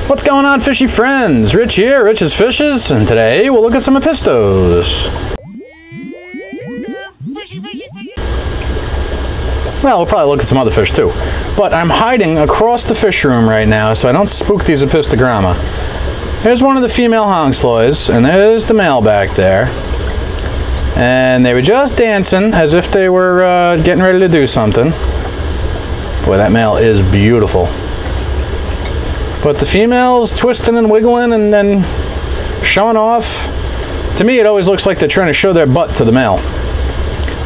What's going on, fishy friends? Rich here, Rich's Fishes, and today we'll look at some apistos. Well, we'll probably look at some other fish too. But I'm hiding across the fish room right now so I don't spook these Apistogramma. There's one of the female hongslois, and there's the male back there. And they were just dancing as if they were getting ready to do something. Boy, that male is beautiful. But the female's twisting and wiggling and then showing off. To me, it always looks like they're trying to show their butt to the male.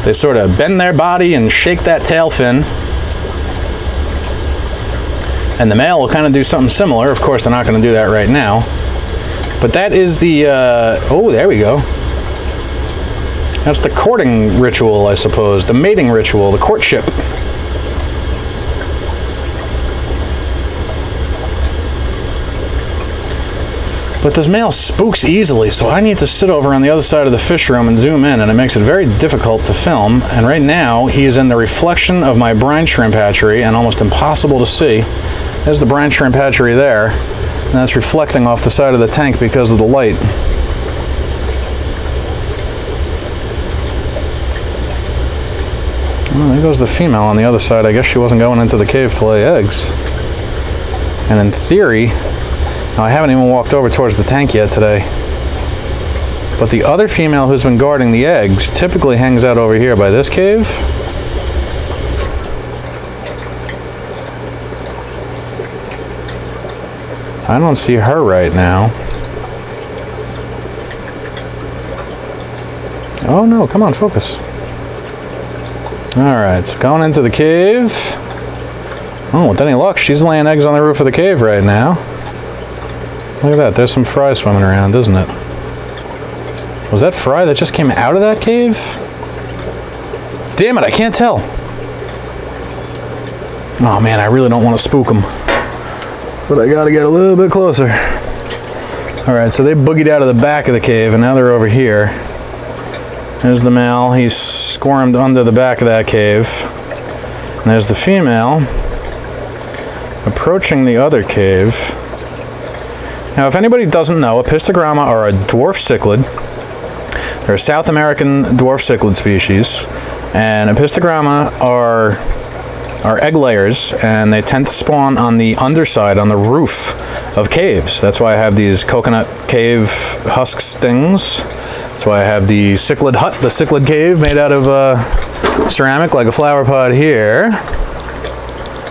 They sort of bend their body and shake that tail fin. And the male will kind of do something similar. Of course, they're not going to do that right now. But that is the, oh, there we go. That's the courting ritual, I suppose. The mating ritual, the courtship. But this male spooks easily, so I need to sit over on the other side of the fish room and zoom in, and it makes it very difficult to film. And right now, he is in the reflection of my brine shrimp hatchery, and almost impossible to see. There's the brine shrimp hatchery there, and that's reflecting off the side of the tank because of the light. Well, there goes the female on the other side. I guess she wasn't going into the cave to lay eggs. And in theory, now, I haven't even walked over towards the tank yet today. But the other female who's been guarding the eggs typically hangs out over here by this cave. I don't see her right now. Oh no, come on, focus. Alright, so going into the cave. Oh, with any luck, she's laying eggs on the roof of the cave right now. Look at that, there's some fry swimming around, isn't it? Was that fry that just came out of that cave? Damn it, I can't tell. Oh man, I really don't want to spook them. But I gotta get a little bit closer. Alright, so they boogied out of the back of the cave and now they're over here. There's the male, he's squirmed under the back of that cave. And there's the female approaching the other cave. Now, if anybody doesn't know, Apistogramma are a dwarf cichlid. They're a South American dwarf cichlid species, and Apistogramma are egg layers, and they tend to spawn on the underside, on the roof of caves. That's why I have these coconut cave husks things. That's why I have the cichlid hut, the cichlid cave made out of ceramic like a flower pot here.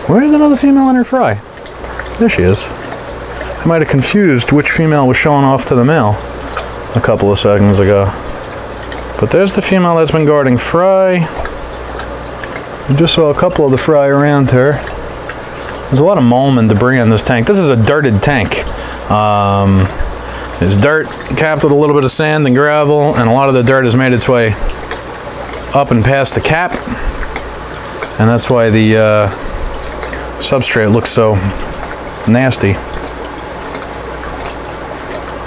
Where's another female in her fry? There she is. I might have confused which female was showing off to the male a couple of seconds ago. But there's the female that's been guarding fry. I just saw a couple of the fry around her. There's a lot of mulm and debris in this tank. This is a dirted tank. It's dirt capped with a little bit of sand and gravel, and a lot of the dirt has made its way up and past the cap. And that's why the substrate looks so nasty.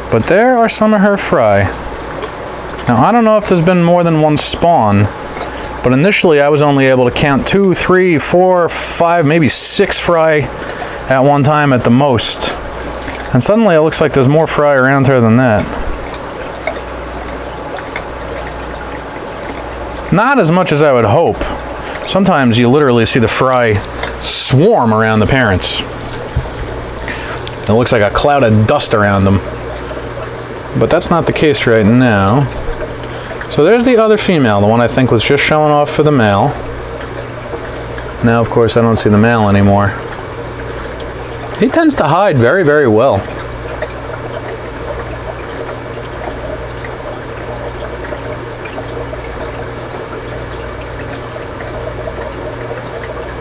But there are some of her fry. Now, I don't know if there's been more than one spawn, but initially I was only able to count 2, 3, 4, 5, maybe 6 fry at one time at the most. And suddenly it looks like there's more fry around her than that. Not as much as I would hope. Sometimes you literally see the fry swarm around the parents. It looks like a cloud of dust around them. But that's not the case right now. So there's the other female, the one I think was just showing off for the male. Now, of course, I don't see the male anymore. He tends to hide very, very well.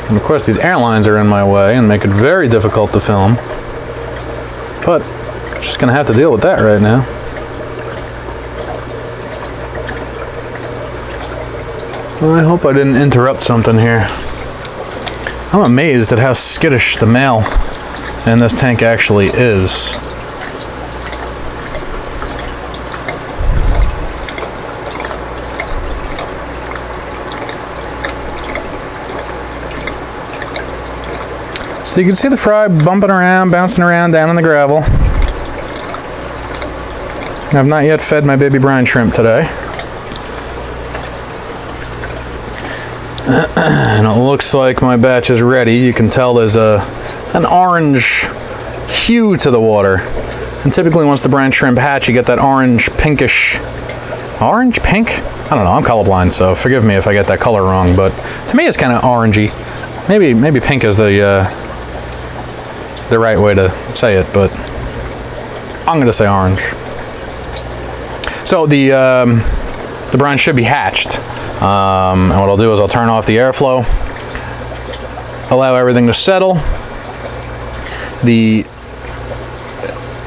And of course, these airlines are in my way and make it very difficult to film. But I'm just going to have to deal with that right now. I hope I didn't interrupt something here. I'm amazed at how skittish the male in this tank actually is. So you can see the fry bumping around, bouncing around down in the gravel. I've not yet fed my baby brine shrimp today. And it looks like my batch is ready. You can tell there's an orange hue to the water. And typically once the brine shrimp hatch, you get that orange pinkish... Orange? Pink? I don't know, I'm colorblind, so forgive me if I get that color wrong, but to me it's kind of orangey. Maybe pink is the right way to say it, but I'm going to say orange. So the brine should be hatched. And what I'll do is I'll turn off the airflow, allow everything to settle. The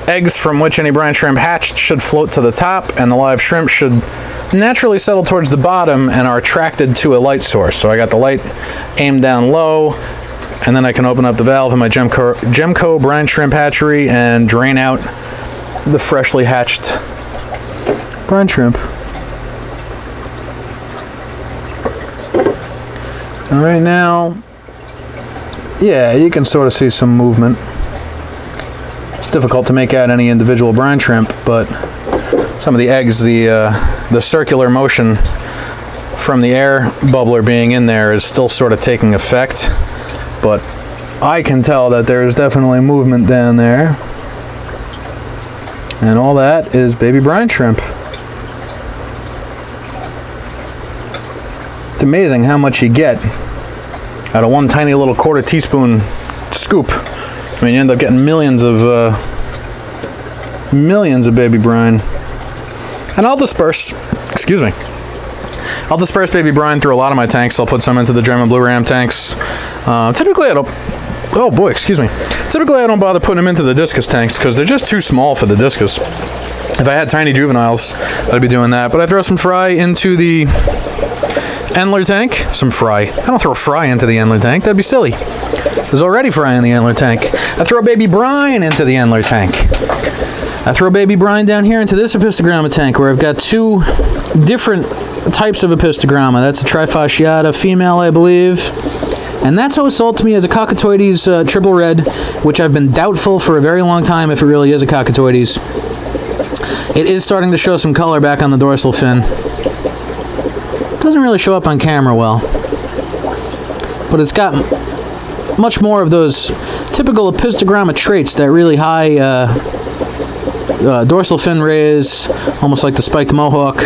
eggs from which any brine shrimp hatched should float to the top, and the live shrimp should naturally settle towards the bottom and are attracted to a light source. So I got the light aimed down low, and then I can open up the valve in my Gemco brine shrimp hatchery and drain out the freshly hatched brine shrimp. And right now, yeah, you can sort of see some movement. It's difficult to make out any individual brine shrimp, but some of the eggs, the circular motion from the air bubbler being in there is still sort of taking effect. But I can tell that there's definitely movement down there. And all that is baby brine shrimp. It's amazing how much you get out of one tiny little quarter teaspoon scoop. I mean, you end up getting millions of baby brine. And I'll disperse, I'll disperse baby brine through a lot of my tanks. I'll put some into the German blue ram tanks. Typically I don't, oh boy, excuse me. Typically I don't bother putting them into the discus tanks because they're just too small for the discus. If I had tiny juveniles, I'd be doing that. But I throw some fry into the Endler tank. Some fry. I don't throw fry into the Endler tank. That'd be silly. There's already fry in the Endler tank. I throw baby brine into the Endler tank. I throw baby brine down here into this Apistogramma tank where I've got two different types of Apistogramma. That's a trifasciata female, I believe. And that's always sold to me as a Cockatoides triple red, which I've been doubtful for a very long time if it really is a Cockatoides. It is starting to show some color back on the dorsal fin. It doesn't really show up on camera well, but it's got much more of those typical Apistogramma traits, that really high dorsal fin raise, almost like the spiked mohawk.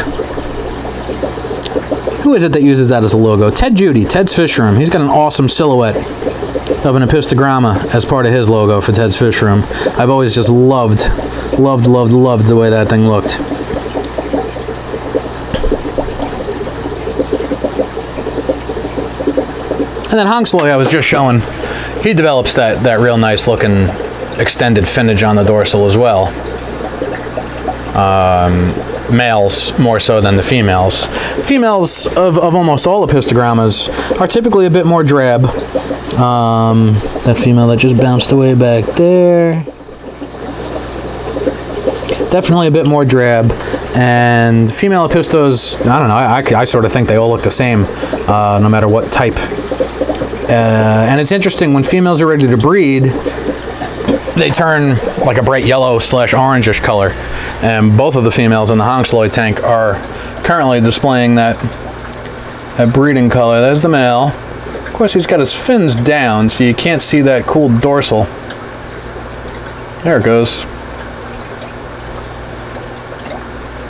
Who is it that uses that as a logo? Ted Judy, Ted's Fish Room. He's got an awesome silhouette of an Apistogramma as part of his logo for Ted's Fish Room. I've always just loved the way that thing looked. And then hongloi I was just showing, he develops that real nice looking extended finnage on the dorsal as well. Males more so than the females. Females of almost all Apistogrammas are typically a bit more drab. That female that just bounced away back there, definitely a bit more drab. And female apistos, I don't know, I sort of think they all look the same, no matter what type. And it's interesting, when females are ready to breed, they turn like a bright yellow / orangish color. And both of the females in the hongsloi tank are currently displaying that breeding color. There's the male. Of course, he's got his fins down, so you can't see that cool dorsal. There it goes.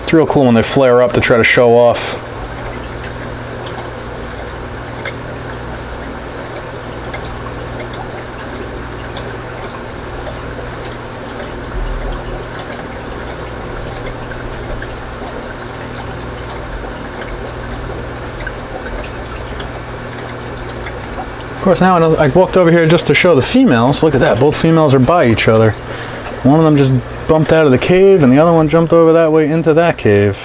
It's real cool when they flare up to try to show off. Of course, now I walked over here just to show the females. Look at that, both females are by each other. One of them just bumped out of the cave, and the other one jumped over that way into that cave.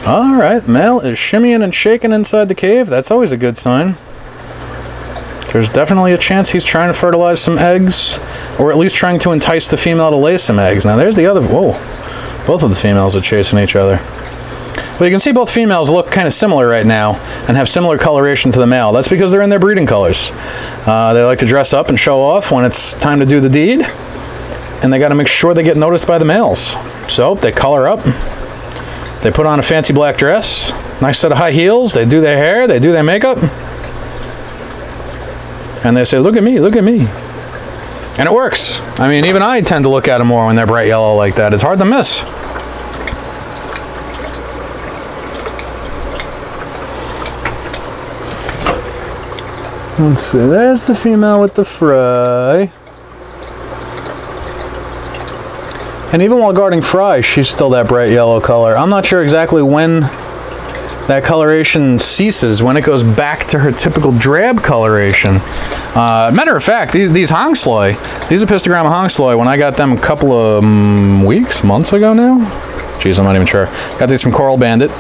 Alright, male is shimmying and shaking inside the cave. That's always a good sign. There's definitely a chance he's trying to fertilize some eggs, or at least trying to entice the female to lay some eggs. Now there's the other, whoa, both of the females are chasing each other. But you can see both females look kind of similar right now and have similar coloration to the male. That's because they're in their breeding colors. They like to dress up and show off when it's time to do the deed. And they got to make sure they get noticed by the males. So they color up. They put on a fancy black dress, nice set of high heels. They do their hair, they do their makeup. And they say, look at me, look at me. And it works. I mean, even I tend to look at them more when they're bright yellow like that. It's hard to miss. Let's see, there's the female with the fry. And even while guarding fry, she's still that bright yellow color. I'm not sure exactly when that coloration ceases, when it goes back to her typical drab coloration. Matter of fact, these hongsloi, these Apistogramma hongsloi, when I got them a couple of months ago now? Jeez, I'm not even sure. Got these from Coral Bandit.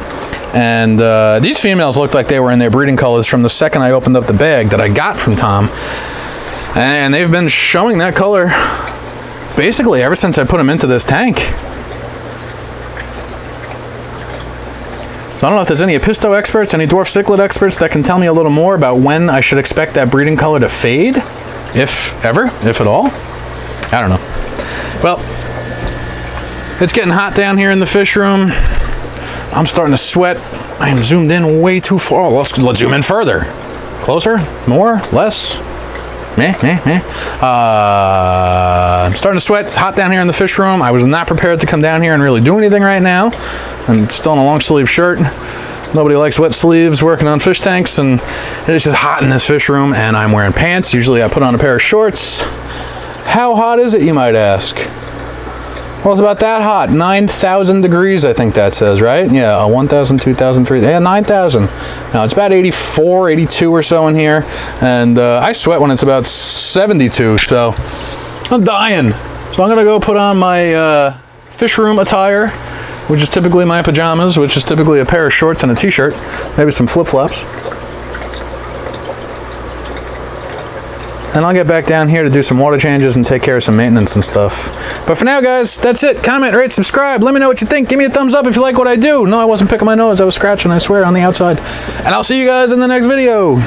And these females looked like they were in their breeding colors from the second I opened up the bag that I got from Tom. And they've been showing that color basically ever since I put them into this tank. So I don't know if there's any apisto experts, any dwarf cichlid experts that can tell me a little more about when I should expect that breeding color to fade, if ever, if at all. I don't know. Well, it's getting hot down here in the fish room. I'm starting to sweat. I am zoomed in way too far. Oh, let's zoom in further. Closer? More? Less? I'm starting to sweat. It's hot down here in the fish room. I was not prepared to come down here and really do anything right now. I'm still in a long sleeve shirt. Nobody likes wet sleeves working on fish tanks, and it's just hot in this fish room, and I'm wearing pants. Usually I put on a pair of shorts. How hot is it, you might ask? Well, it's about that hot. 9,000 degrees, I think that says, right? Yeah, 1,000, 2,000, 3,000. Yeah, 9,000. Now, it's about 84, 82 or so in here. And I sweat when it's about 72, so I'm dying. So I'm going to go put on my fish room attire, which is typically my pajamas, which is typically a pair of shorts and a t-shirt, maybe some flip-flops. And I'll get back down here to do some water changes and take care of some maintenance and stuff. But for now, guys, that's it. Comment, rate, subscribe. Let me know what you think. Give me a thumbs up if you like what I do. No, I wasn't picking my nose. I was scratching, I swear, on the outside. And I'll see you guys in the next video.